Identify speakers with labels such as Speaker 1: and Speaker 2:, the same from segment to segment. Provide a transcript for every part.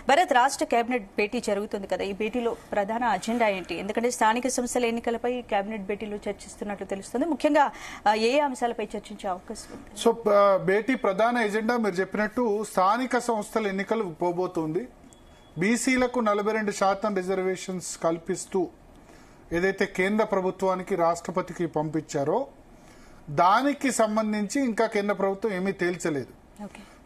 Speaker 1: భరత్, రాష్ట్ర కేబినెట్ భేటీ జరుగుతుంది కదా, ఈ భేటీలో ప్రధాన అజెండా ఏంటి? ఎందుకంటే స్థానిక సంస్థల ఎన్నికలపై కేబినెట్ భేటీలో చర్చిస్తున్నట్లు తెలుస్తుంది. ముఖ్యంగా ఏ అంశాలపై చర్చించే అవకాశం ఉంది?
Speaker 2: సో భేటీ ప్రధాన ఎజెండా మీరు చెప్పినట్టు స్థానిక సంస్థల ఎన్నికలు పోబోతుంది. బీసీలకు 42% రిజర్వేషన్స్ కల్పిస్తూ ఏదైతే కేంద్ర ప్రభుత్వానికి రాష్ట్రపతికి పంపించారో దానికి సంబంధించి ఇంకా కేంద్ర ప్రభుత్వం ఏమీ తేల్చలేదు.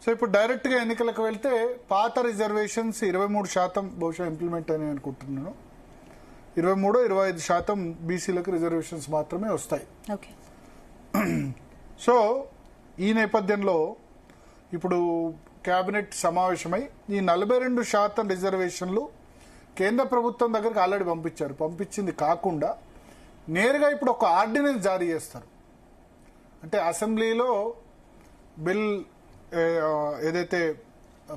Speaker 2: సో ఇప్పుడు డైరెక్ట్ గా ఎన్నికలకు వెళ్తే పాత రిజర్వేషన్స్ 23% బహుశా ఇంప్లిమెంట్ అని అనుకుంటున్నాను. 23-25% బీసీలకు రిజర్వేషన్స్ మాత్రమే వస్తాయి. సో ఈ నేపథ్యంలో ఇప్పుడు కేబినెట్ సమావేశమై ఈ 42% రిజర్వేషన్లు కేంద్ర ప్రభుత్వం దగ్గరికి ఆల్రెడీ పంపించారు. పంపించింది కాకుండా నేరుగా ఇప్పుడు ఒక ఆర్డినెన్స్ జారీ చేస్తారు. అంటే అసెంబ్లీలో బిల్ ఏదైతే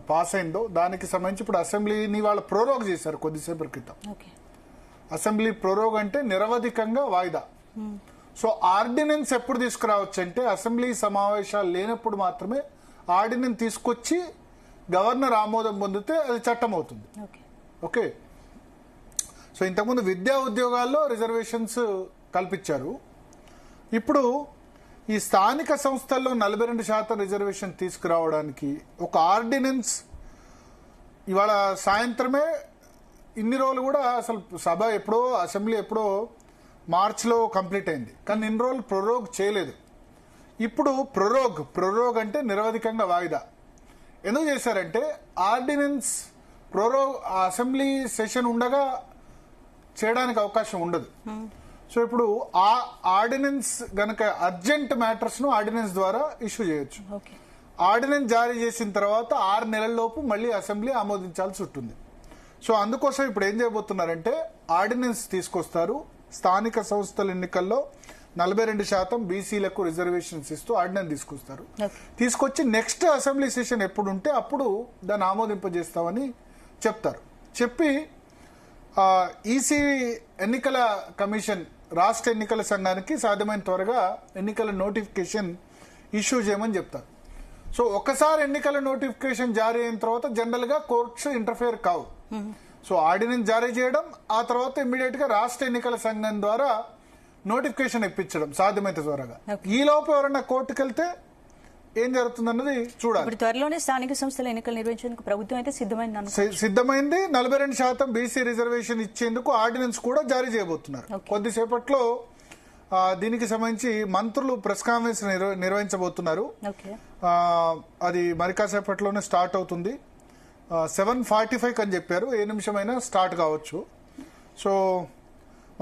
Speaker 2: పాస్ అయిందో దానికి సంబంధించి ఇప్పుడు అసెంబ్లీని వాళ్ళు ప్రోరోగ్ చేశారు కొద్దిసేపటి క్రితం. అసెంబ్లీ ప్రోరోగ్ అంటే నిరవధికంగా వాయిదా. సో ఆర్డినెన్స్ ఎప్పుడు తీసుకురావచ్చు అంటే అసెంబ్లీ సమావేశాలు లేనప్పుడు మాత్రమే ఆర్డినెన్స్ తీసుకొచ్చి గవర్నర్ ఆమోదం పొందితే అది చట్టం అవుతుంది. ఓకే. సో ఇంతకుముందు విద్యా ఉద్యోగాల్లో రిజర్వేషన్స్ కల్పించారు. ఇప్పుడు ఈ స్థానిక సంస్థల్లో 42% రిజర్వేషన్ తీసుకురావడానికి ఒక ఆర్డినెన్స్ ఇవాళ సాయంత్రమే, ఇన్ని రోజులు కూడా అసలు సభ ఎప్పుడో అసెంబ్లీ ఎప్పుడో మార్చిలో కంప్లీట్ అయింది, కానీ ఇన్ని రోజులు ప్రొరోగ్ చేయలేదు. ఇప్పుడు ప్రొరోగ్ అంటే నిరవధికంగా వాయిదా. ఎందుకు చేశారంటే ఆర్డినెన్స్ ప్రొరోగ్ అసెంబ్లీ సెషన్ ఉండగా చేయడానికి అవకాశం ఉండదు. సో ఇప్పుడు ఆ ఆర్డినెన్స్ గనక అర్జెంట్ మ్యాటర్స్ ను ఆర్డినెన్స్ ద్వారా ఇష్యూ చేయొచ్చు. ఆర్డినెన్స్ జారీ చేసిన తర్వాత 6 నెలల్లోపు మళ్ళీ అసెంబ్లీ ఆమోదించాల్సి ఉంటుంది. సో అందుకోసం ఇప్పుడు ఏం చేయబోతున్నారంటే ఆర్డినెన్స్ తీసుకొస్తారు. స్థానిక సంస్థల ఎన్నికల్లో 42% బీసీలకు రిజర్వేషన్స్ ఇస్తూ ఆర్డినెన్స్ తీసుకొస్తారు. తీసుకొచ్చి నెక్స్ట్ అసెంబ్లీ సెషన్ ఎప్పుడు ఉంటే అప్పుడు దాన్ని ఆమోదింపజేస్తామని చెప్తారు. చెప్పి ఈసీ ఎన్నికల కమిషన్ రాష్ట్ర ఎన్నికల సంఘానికి సాధ్యమైన త్వరగా ఎన్నికల నోటిఫికేషన్ ఇష్యూ చేయమని చెప్తారు. సో ఒకసారి ఎన్నికల నోటిఫికేషన్ జారీ అయిన తర్వాత జనరల్ గా కోర్ట్స్ ఇంటర్ఫియర్ కావు. సో ఆర్డినెన్స్ జారీ చేయడం, ఆ తర్వాత ఇమ్మీడియట్ గా రాష్ట్ర ఎన్నికల సంఘం ద్వారా నోటిఫికేషన్ ఇప్పించడం సాధ్యమైతే త్వరగా. ఈ లోపు ఎవరైనా కోర్టుకు వెళ్తే ఏం జరుగుతుందన్నది చూడాలి.
Speaker 1: త్వరలోనే స్థానిక సంస్థల ఎన్నికలు నిర్వహించేందుకు ప్రభుత్వం అయితే
Speaker 2: సిద్ధమైంది. 42% బీసీ రిజర్వేషన్ ఇచ్చేందుకు ఆర్డినెన్స్ కూడా జారీ చేయబోతున్నారు. కొద్దిసేపట్లో దీనికి సంబంధించి మంత్రులు ప్రెస్ కాన్ఫరెన్స్ నిర్వహించబోతున్నారు. అది మరి కాసేపట్లోనే స్టార్ట్ అవుతుంది. 7:45 అని చెప్పారు. ఏ నిమిషమైనా స్టార్ట్ కావచ్చు. సో